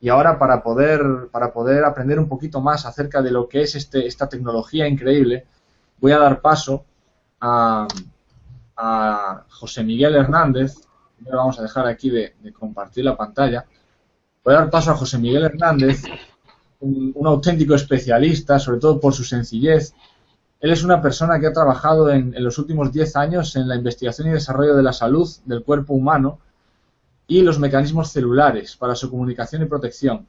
Y ahora para poder aprender un poquito más acerca de lo que es esta tecnología increíble, voy a dar paso a, a José Miguel Hernández. Primero vamos a dejar aquí de compartir la pantalla. Voy a dar paso a José Miguel Hernández, un auténtico especialista, sobre todo por su sencillez. Él es una persona que ha trabajado en los últimos 10 años en la investigación y desarrollo de la salud del cuerpo humano y los mecanismos celulares para su comunicación y protección.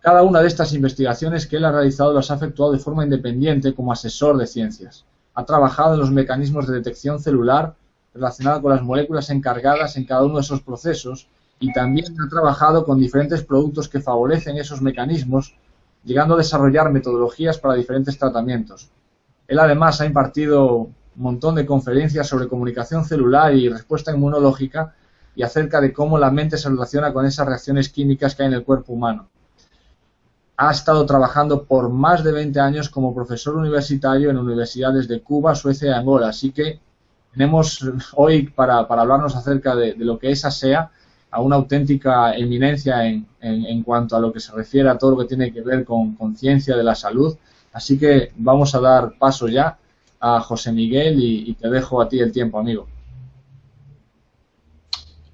Cada una de estas investigaciones que él ha realizado las ha efectuado de forma independiente como asesor de ciencias. Ha trabajado en los mecanismos de detección celular relacionada con las moléculas encargadas en cada uno de esos procesos y también ha trabajado con diferentes productos que favorecen esos mecanismos, llegando a desarrollar metodologías para diferentes tratamientos. Él además ha impartido un montón de conferencias sobre comunicación celular y respuesta inmunológica y acerca de cómo la mente se relaciona con esas reacciones químicas que hay en el cuerpo humano. Ha estado trabajando por más de 20 años como profesor universitario en universidades de Cuba, Suecia y Angola. Así que tenemos hoy para hablarnos acerca de lo que es ASEA a una auténtica eminencia en cuanto a lo que se refiere a todo lo que tiene que ver con ciencia de la salud. Así que vamos a dar paso ya a José Miguel y te dejo a ti el tiempo, amigo.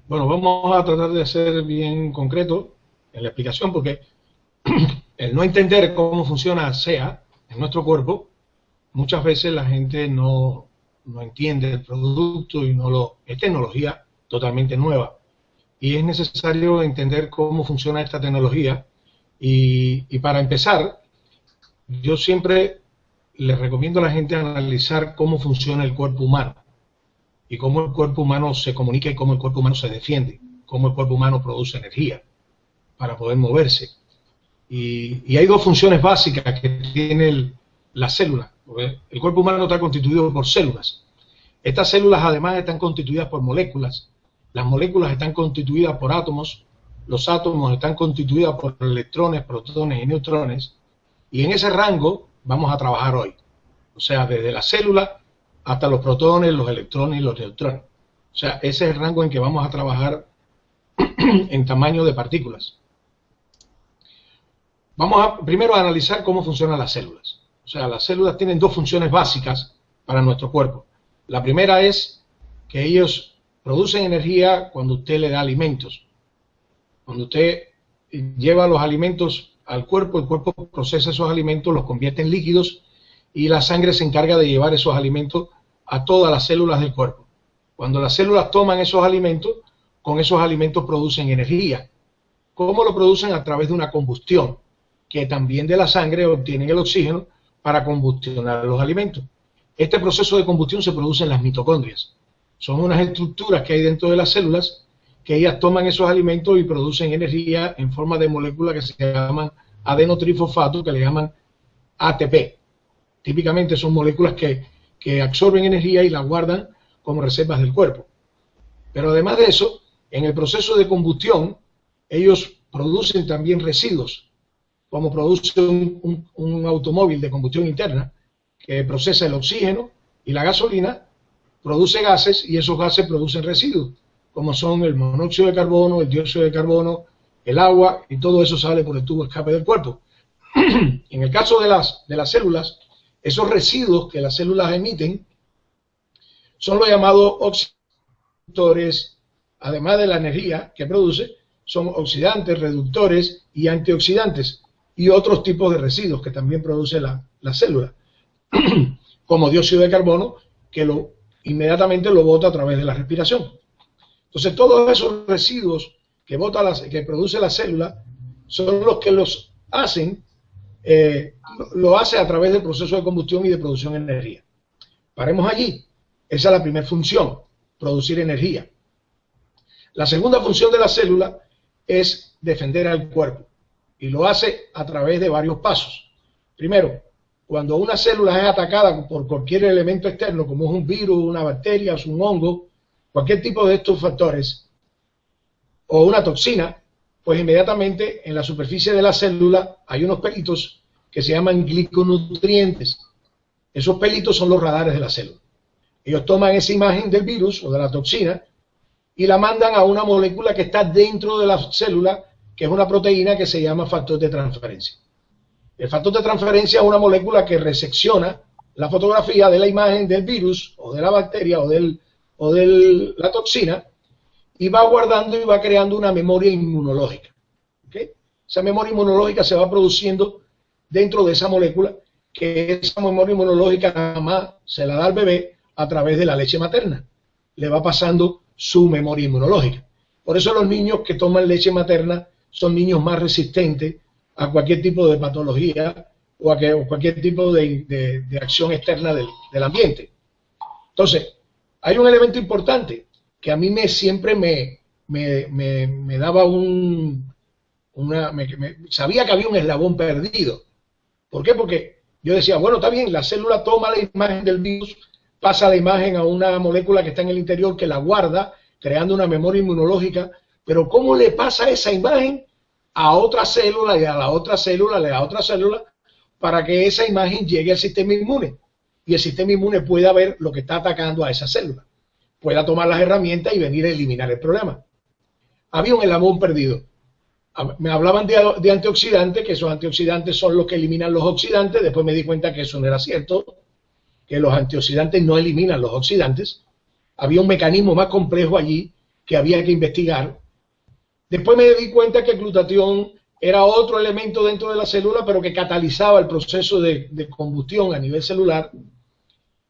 Bueno, vamos a tratar de ser bien concreto en la explicación porque el no entender cómo funciona ASEA en nuestro cuerpo, muchas veces la gente no entiende el producto y es tecnología totalmente nueva. Y es necesario entender cómo funciona esta tecnología y para empezar, yo siempre les recomiendo a la gente analizar cómo funciona el cuerpo humano y cómo el cuerpo humano se comunica y cómo el cuerpo humano se defiende, cómo el cuerpo humano produce energía para poder moverse. Y hay dos funciones básicas que tiene la célula. El cuerpo humano está constituido por células. Estas células además están constituidas por moléculas. Las moléculas están constituidas por átomos. Los átomos están constituidos por electrones, protones y neutrones. Y en ese rango vamos a trabajar hoy. O sea, desde la célula hasta los protones, los electrones y los neutrones. O sea, ese es el rango en que vamos a trabajar en tamaño de partículas. Vamos primero a analizar cómo funcionan las células. O sea, las células tienen dos funciones básicas para nuestro cuerpo. La primera es que ellos producen energía cuando usted le da alimentos. Cuando usted lleva los alimentos al cuerpo, el cuerpo procesa esos alimentos, los convierte en líquidos y la sangre se encarga de llevar esos alimentos a todas las células del cuerpo. Cuando las células toman esos alimentos, con esos alimentos producen energía. ¿Cómo lo producen? A través de una combustión, que también de la sangre obtienen el oxígeno para combustionar los alimentos. Este proceso de combustión se produce en las mitocondrias. Son unas estructuras que hay dentro de las células que ellas toman esos alimentos y producen energía en forma de moléculas que se llaman adenotrifosfato, que le llaman ATP. Típicamente son moléculas que absorben energía y la guardan como reservas del cuerpo. Pero además de eso, en el proceso de combustión, ellos producen también residuos, como produce un automóvil de combustión interna, que procesa el oxígeno y la gasolina, produce gases y esos gases producen residuos, como son el monóxido de carbono, el dióxido de carbono, el agua, y todo eso sale por el tubo de escape del cuerpo. En el caso de las células, esos residuos que las células emiten son los llamados oxidadores, además de la energía que produce, son oxidantes, reductores y antioxidantes, y otros tipos de residuos que también produce la célula, como dióxido de carbono, que inmediatamente lo bota a través de la respiración. Entonces, todos esos residuos que produce la célula son los que los hacen, lo hace a través del proceso de combustión y de producción de energía. Paremos allí. Esa es la primera función, producir energía. La segunda función de la célula es defender al cuerpo y lo hace a través de varios pasos. Primero, cuando una célula es atacada por cualquier elemento externo, como es un virus, una bacteria, un hongo, cualquier tipo de estos factores, o una toxina, pues inmediatamente en la superficie de la célula hay unos pelitos que se llaman gliconutrientes. Esos pelitos son los radares de la célula. Ellos toman esa imagen del virus o de la toxina y la mandan a una molécula que está dentro de la célula, que es una proteína que se llama factor de transferencia. El factor de transferencia es una molécula que resecciona la fotografía de la imagen del virus o de la bacteria o de la toxina y va guardando y va creando una memoria inmunológica. ¿Okay? Esa memoria inmunológica se va produciendo dentro de esa molécula, que esa memoria inmunológica nada más se la da al bebé a través de la leche materna. Le va pasando su memoria inmunológica. Por eso los niños que toman leche materna son niños más resistentes a cualquier tipo de patología o a cualquier tipo de acción externa del ambiente. Entonces, hay un elemento importante que a mí siempre me daba sabía que había un eslabón perdido. ¿Por qué? Porque yo decía, bueno, está bien, la célula toma la imagen del virus, pasa la imagen a una molécula que está en el interior que la guarda, creando una memoria inmunológica, pero ¿cómo le pasa esa imagen a otra célula y a la otra célula y a la otra célula para que esa imagen llegue al sistema inmune? Y el sistema inmune pueda ver lo que está atacando a esa célula, pueda tomar las herramientas y venir a eliminar el problema. Había un eslabón perdido. Me hablaban de antioxidantes, que esos antioxidantes son los que eliminan los oxidantes. Después me di cuenta que eso no era cierto, que los antioxidantes no eliminan los oxidantes. Había un mecanismo más complejo allí que había que investigar. Después me di cuenta que el glutatión era otro elemento dentro de la célula, pero que catalizaba el proceso de combustión a nivel celular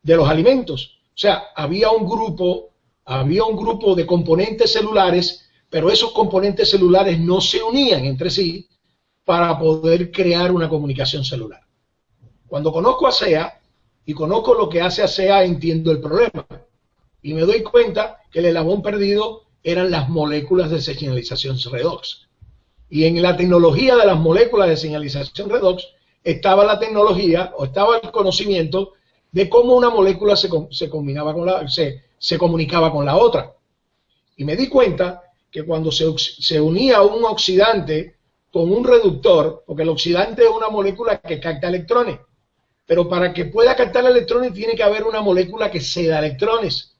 de los alimentos. O sea, había un grupo de componentes celulares, pero esos componentes celulares no se unían entre sí para poder crear una comunicación celular. Cuando conozco a SEA y conozco lo que hace SEA, entiendo el problema. Y me doy cuenta que el eslabón perdido eran las moléculas de señalización redox. Y en la tecnología de las moléculas de señalización redox estaba la tecnología o estaba el conocimiento de cómo una molécula se comunicaba con la otra. Y me di cuenta que cuando se unía un oxidante con un reductor, porque el oxidante es una molécula que capta electrones, pero para que pueda captar electrones tiene que haber una molécula que ceda electrones.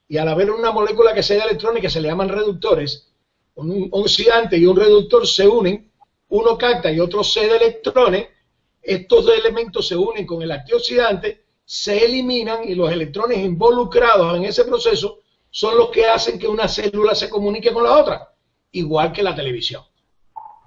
Y al haber una molécula que ceda electrones, que se le llaman reductores, un oxidante y un reductor se unen, uno capta y otro cede electrones, estos dos elementos se unen con el antioxidante, se eliminan y los electrones involucrados en ese proceso son los que hacen que una célula se comunique con la otra, igual que la televisión.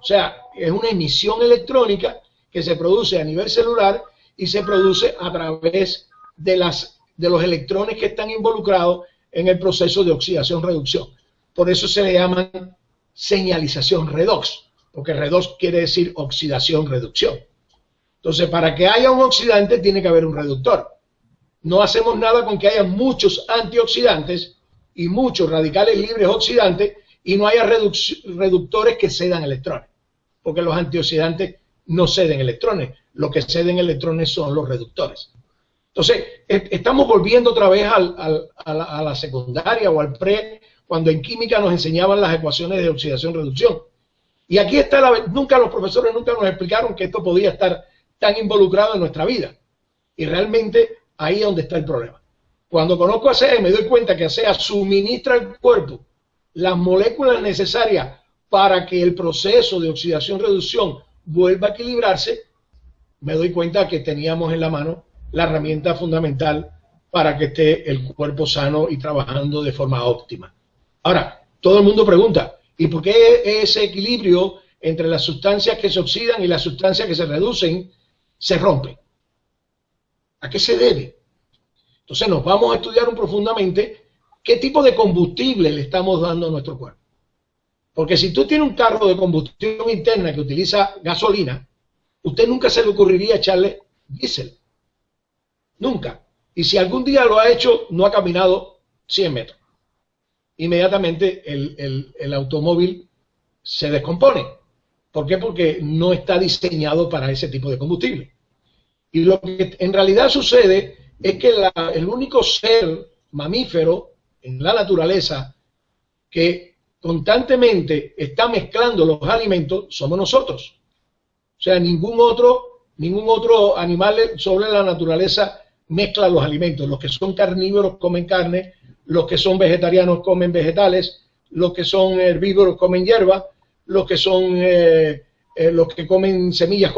O sea, es una emisión electrónica que se produce a nivel celular y se produce a través de los electrones que están involucrados en el proceso de oxidación-reducción. Por eso se le llaman señalización redox, porque redox quiere decir oxidación-reducción. Entonces, para que haya un oxidante tiene que haber un reductor. No hacemos nada con que haya muchos antioxidantes y muchos radicales libres oxidantes y no haya reductores que cedan electrones, porque los antioxidantes no ceden electrones, lo que ceden electrones son los reductores. Entonces, estamos volviendo otra vez a la secundaria o al pre, cuando en química nos enseñaban las ecuaciones de oxidación-reducción. Y aquí está los profesores nunca nos explicaron que esto podía estar tan involucrado en nuestra vida. Y realmente ahí es donde está el problema. Cuando conozco a SEA y me doy cuenta que SEA suministra al cuerpo las moléculas necesarias para que el proceso de oxidación-reducción vuelva a equilibrarse, me doy cuenta que teníamos en la mano la herramienta fundamental para que esté el cuerpo sano y trabajando de forma óptima. Ahora, todo el mundo pregunta, ¿y por qué ese equilibrio entre las sustancias que se oxidan y las sustancias que se reducen se rompe? ¿A qué se debe? Entonces nos vamos a estudiar profundamente qué tipo de combustible le estamos dando a nuestro cuerpo. Porque si tú tienes un carro de combustión interna que utiliza gasolina, usted nunca se le ocurriría echarle diésel. Nunca. Y si algún día lo ha hecho, no ha caminado 100 metros. Inmediatamente el automóvil se descompone. ¿Por qué? Porque no está diseñado para ese tipo de combustible. Y lo que en realidad sucede es que el único ser mamífero en la naturaleza que constantemente está mezclando los alimentos somos nosotros. O sea, ningún otro animal sobre la naturaleza mezcla los alimentos. Los que son carnívoros comen carne, los que son vegetarianos comen vegetales, los que son herbívoros comen hierba, los que son los que comen semillas,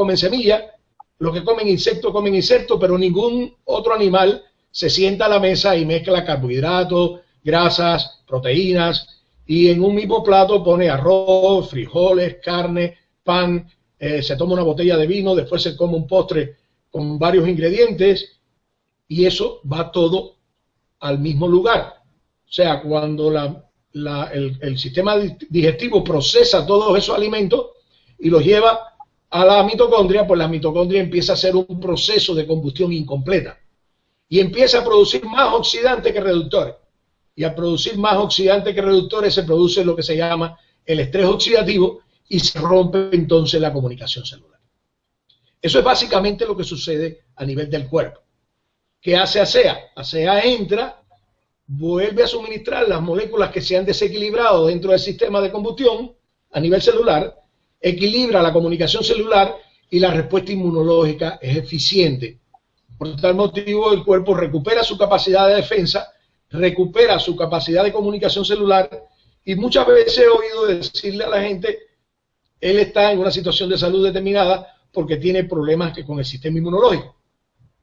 los que comen insectos, pero ningún otro animal se sienta a la mesa y mezcla carbohidratos, grasas, proteínas, y en un mismo plato pone arroz, frijoles, carne, pan, se toma una botella de vino, después se come un postre con varios ingredientes, y eso va todo al mismo lugar. O sea, cuando el sistema digestivo procesa todos esos alimentos y los lleva a la mitocondria, pues la mitocondria empieza a hacer un proceso de combustión incompleta y empieza a producir más oxidantes que reductores. Y al producir más oxidantes que reductores se produce lo que se llama el estrés oxidativo y se rompe entonces la comunicación celular. Eso es básicamente lo que sucede a nivel del cuerpo. ¿Qué hace ASEA? ASEA entra, vuelve a suministrar las moléculas que se han desequilibrado dentro del sistema de combustión a nivel celular, equilibra la comunicación celular y la respuesta inmunológica es eficiente. Por tal motivo, el cuerpo recupera su capacidad de defensa, recupera su capacidad de comunicación celular, y muchas veces he oído decirle a la gente, él está en una situación de salud determinada porque tiene problemas con el sistema inmunológico.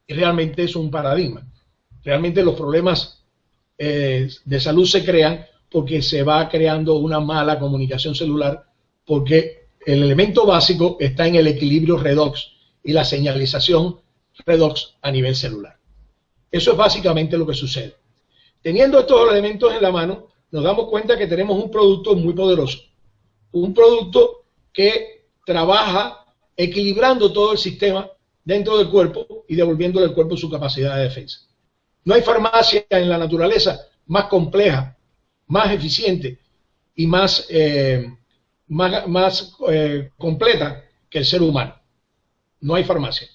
Y realmente es un paradigma. Realmente los problemas de salud se crean porque se va creando una mala comunicación celular, porque el elemento básico está en el equilibrio redox y la señalización redox a nivel celular. Eso es básicamente lo que sucede. Teniendo estos elementos en la mano, nos damos cuenta que tenemos un producto muy poderoso. Un producto que trabaja equilibrando todo el sistema dentro del cuerpo y devolviéndole al cuerpo su capacidad de defensa. No hay farmacia en la naturaleza más compleja, más eficiente y más completa que el ser humano. No hay farmacia.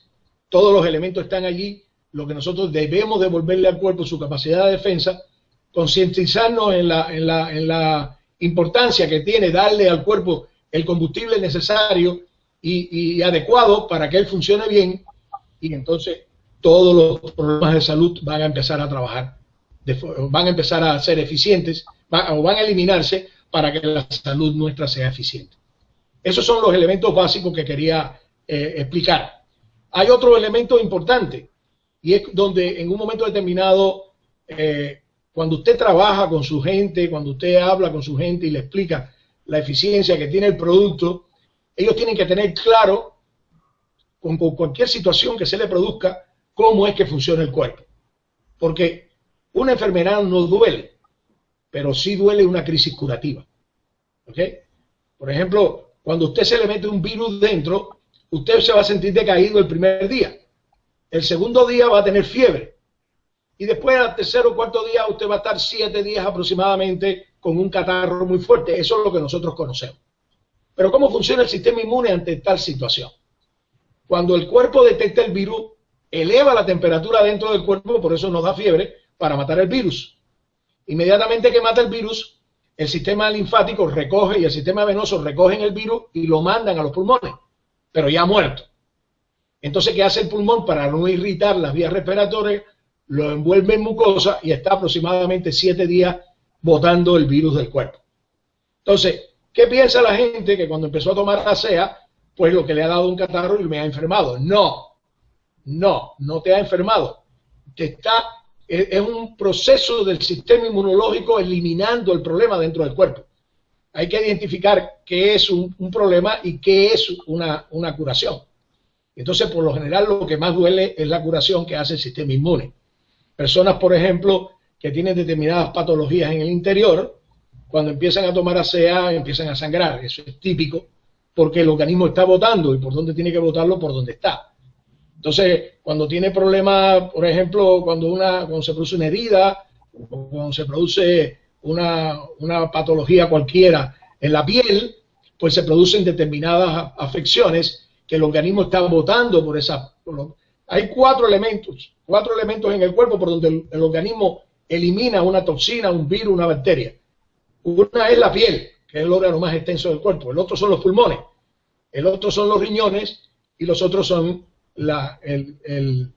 Todos los elementos están allí. Lo que nosotros debemos devolverle al cuerpo su capacidad de defensa, concientizarnos en la importancia que tiene darle al cuerpo el combustible necesario y adecuado para que él funcione bien, y entonces todos los problemas de salud van a empezar a trabajar, van a empezar a ser eficientes, o van a eliminarse para que la salud nuestra sea eficiente. Esos son los elementos básicos que quería explicar. Hay otro elemento importante, y es donde en un momento determinado, cuando usted trabaja con su gente, cuando usted habla con su gente y le explica la eficiencia que tiene el producto, ellos tienen que tener claro, con cualquier situación que se le produzca, cómo es que funciona el cuerpo. Porque una enfermedad no duele, pero sí duele una crisis curativa. ¿Ok? Por ejemplo, cuando usted se le mete un virus dentro, usted se va a sentir decaído el primer día. El segundo día va a tener fiebre. Y después, al tercer o cuarto día, usted va a estar 7 días aproximadamente con un catarro muy fuerte. Eso es lo que nosotros conocemos. Pero ¿cómo funciona el sistema inmune ante tal situación? Cuando el cuerpo detecta el virus, eleva la temperatura dentro del cuerpo, por eso nos da fiebre, para matar el virus. Inmediatamente que mata el virus, el sistema linfático recoge y el sistema venoso recogen el virus y lo mandan a los pulmones, pero ya muerto. Entonces, ¿qué hace el pulmón para no irritar las vías respiratorias? Lo envuelve en mucosa y está aproximadamente 7 días botando el virus del cuerpo. Entonces, ¿qué piensa la gente? Que cuando empezó a tomar ASEA, pues lo que le ha dado un catarro y me ha enfermado. No te ha enfermado. Es un proceso del sistema inmunológico eliminando el problema dentro del cuerpo. Hay que identificar qué es un problema y qué es una curación. Entonces, por lo general, lo que más duele es la curación que hace el sistema inmune. Personas, por ejemplo, que tienen determinadas patologías en el interior, cuando empiezan a tomar ASEA, empiezan a sangrar. Eso es típico, porque el organismo está botando, y por dónde tiene que botarlo, por donde está. Entonces, cuando tiene problemas, por ejemplo, cuando se produce una herida, o cuando se produce una patología cualquiera en la piel, pues se producen determinadas afecciones que el organismo está botando por esa. Hay cuatro elementos en el cuerpo por donde el organismo elimina una toxina, un virus, una bacteria. Una es la piel, que es el órgano más extenso del cuerpo. El otro son los pulmones, el otro son los riñones y los otros son el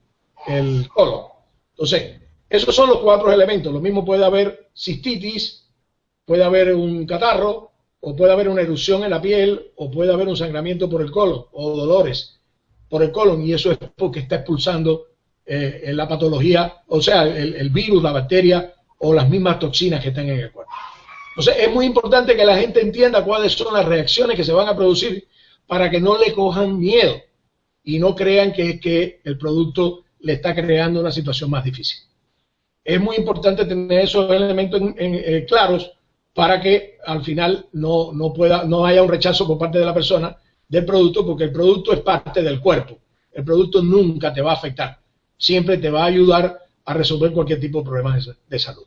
colon. Entonces, esos son los 4 elementos. Lo mismo puede haber cistitis, puede haber un catarro, o puede haber una erupción en la piel, o puede haber un sangramiento por el colon, o dolores por el colon, y eso es porque está expulsando la patología, o sea, el virus, la bacteria, o las mismas toxinas que están en el cuerpo. Entonces, es muy importante que la gente entienda cuáles son las reacciones que se van a producir para que no le cojan miedo y no crean que el producto le está creando una situación más difícil. Es muy importante tener esos elementos claros para que al final no haya un rechazo por parte de la persona del producto, porque el producto es parte del cuerpo. El producto nunca te va a afectar. Siempre te va a ayudar a resolver cualquier tipo de problema de salud.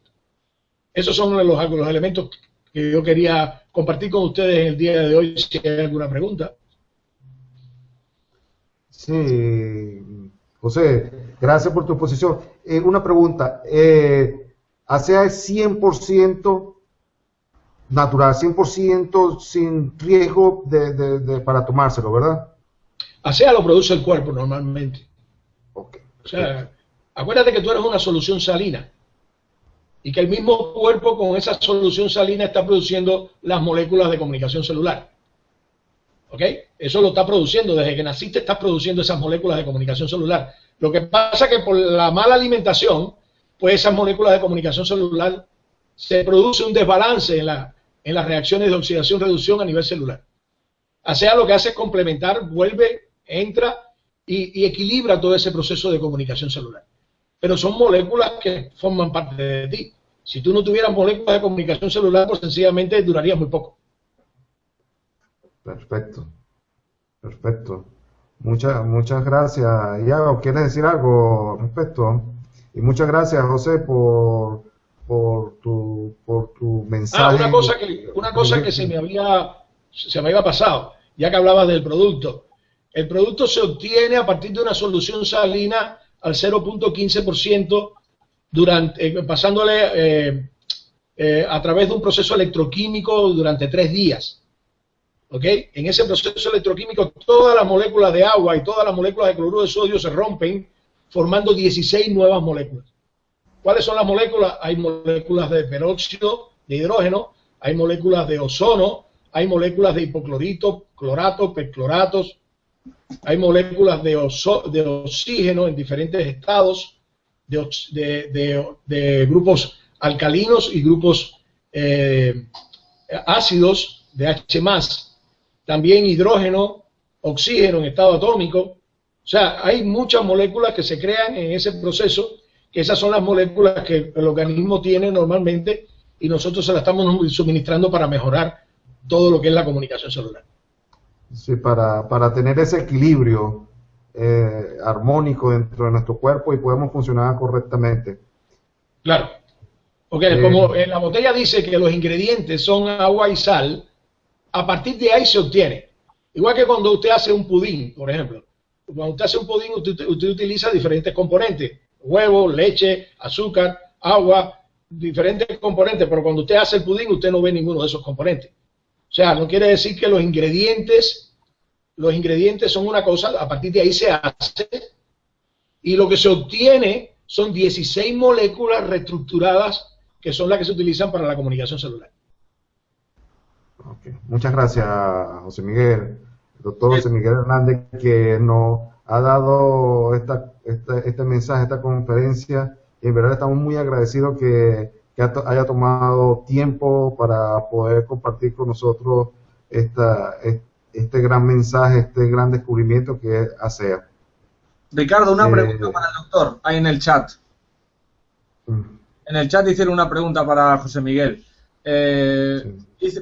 Esos son los elementos que yo quería compartir con ustedes en el día de hoy, si hay alguna pregunta. Sí, José, gracias por tu exposición. Una pregunta, ASEA es 100% natural, 100% sin riesgo para tomárselo, ¿verdad? ASEA lo produce el cuerpo normalmente. Okay. O sea, acuérdate que tú eres una solución salina y que el mismo cuerpo con esa solución salina está produciendo las moléculas de comunicación celular. ¿Ok? Eso lo está produciendo. Desde que naciste estás produciendo esas moléculas de comunicación celular. Lo que pasa es que por la mala alimentación, pues esas moléculas de comunicación celular se produce un desbalance en las reacciones de oxidación-reducción a nivel celular. ASEA lo que hace es complementar, vuelve, entra y equilibra todo ese proceso de comunicación celular. Pero son moléculas que forman parte de ti. Si tú no tuvieras moléculas de comunicación celular, pues sencillamente durarías muy poco. Perfecto, perfecto. Muchas gracias. Iago, ¿quieres decir algo al respecto? Y muchas gracias, José, por tu mensaje. Una cosa que se me había pasado, ya que hablabas del producto. El producto se obtiene a partir de una solución salina al 0.15% pasándole a través de un proceso electroquímico durante 3 días. ¿Ok? En ese proceso electroquímico todas las moléculas de agua y todas las moléculas de cloruro de sodio se rompen formando 16 nuevas moléculas. ¿Cuáles son las moléculas? Hay moléculas de peróxido de hidrógeno, hay moléculas de ozono, hay moléculas de hipoclorito, clorato, percloratos, hay moléculas de oxígeno en diferentes estados, de grupos alcalinos y grupos ácidos de H+. También hidrógeno, oxígeno en estado atómico. O sea, hay muchas moléculas que se crean en ese proceso, que esas son las moléculas que el organismo tiene normalmente y nosotros se las estamos suministrando para mejorar todo lo que es la comunicación celular. Sí, para tener ese equilibrio armónico dentro de nuestro cuerpo y podemos funcionar correctamente. Claro. Porque como en la botella dice que los ingredientes son agua y sal, a partir de ahí se obtiene. Igual que cuando usted hace un pudín, por ejemplo. Cuando usted hace un pudín, usted utiliza diferentes componentes. Huevo, leche, azúcar, agua, diferentes componentes. Pero cuando usted hace el pudín, usted no ve ninguno de esos componentes. O sea, no quiere decir que los ingredientes son una cosa, a partir de ahí se hace. Y lo que se obtiene son 16 moléculas reestructuradas que son las que se utilizan para la comunicación celular. Okay. Muchas gracias, José Miguel, el doctor José Miguel Hernández, que nos ha dado este mensaje, esta conferencia, y en verdad estamos muy agradecidos que haya tomado tiempo para poder compartir con nosotros este gran mensaje, este gran descubrimiento que es ASEA. Ricardo, una pregunta para el doctor, ahí en el chat. En el chat hicieron una pregunta para José Miguel.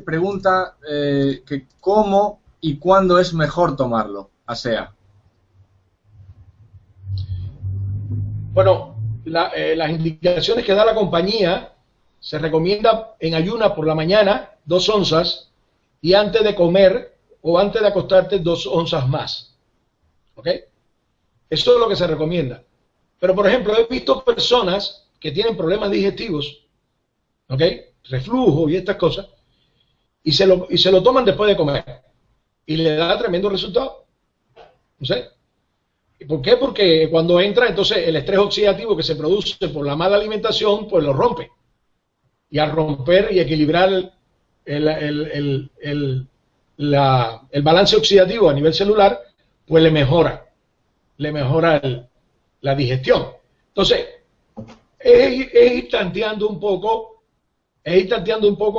Pregunta que cómo y cuándo es mejor tomarlo, ASEA. Bueno, las indicaciones que da la compañía, se recomienda en ayunas por la mañana 2 onzas y antes de comer o antes de acostarte 2 onzas más. ¿Ok? Eso es lo que se recomienda. Pero, por ejemplo, he visto personas que tienen problemas digestivos, ¿ok? Reflujo y estas cosas, y se lo toman después de comer. Y le da tremendo resultado. ¿No sé? ¿Por qué? Porque cuando entra, entonces el estrés oxidativo que se produce por la mala alimentación, pues lo rompe. Y al romper y equilibrar el balance oxidativo a nivel celular, pues le mejora la digestión. Entonces, es ir tanteando un poco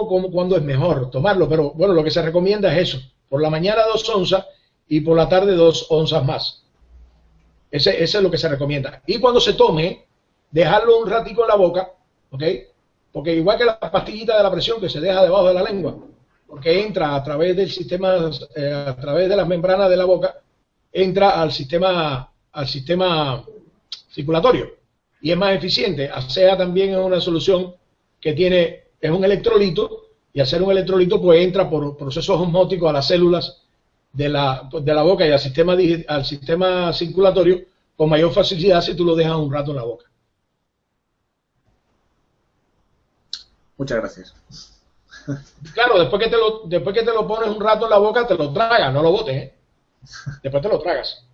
como cuando es mejor tomarlo, pero bueno, lo que se recomienda es eso, por la mañana 2 onzas y por la tarde 2 onzas más. Ese es lo que se recomienda. Y cuando se tome, dejarlo un ratico en la boca, ¿ok? Porque igual que la pastillita de la presión que se deja debajo de la lengua, porque entra a través del sistema, a través de las membranas de la boca, entra al sistema circulatorio y es más eficiente. ASEA también es una solución que es un electrolito, y al ser un electrolito pues entra por procesos osmóticos a las células de la boca y al sistema circulatorio con mayor facilidad si tú lo dejas un rato en la boca. Muchas gracias. Claro, después que te lo pones un rato en la boca, te lo tragas, no lo botes, ¿eh? Después te lo tragas.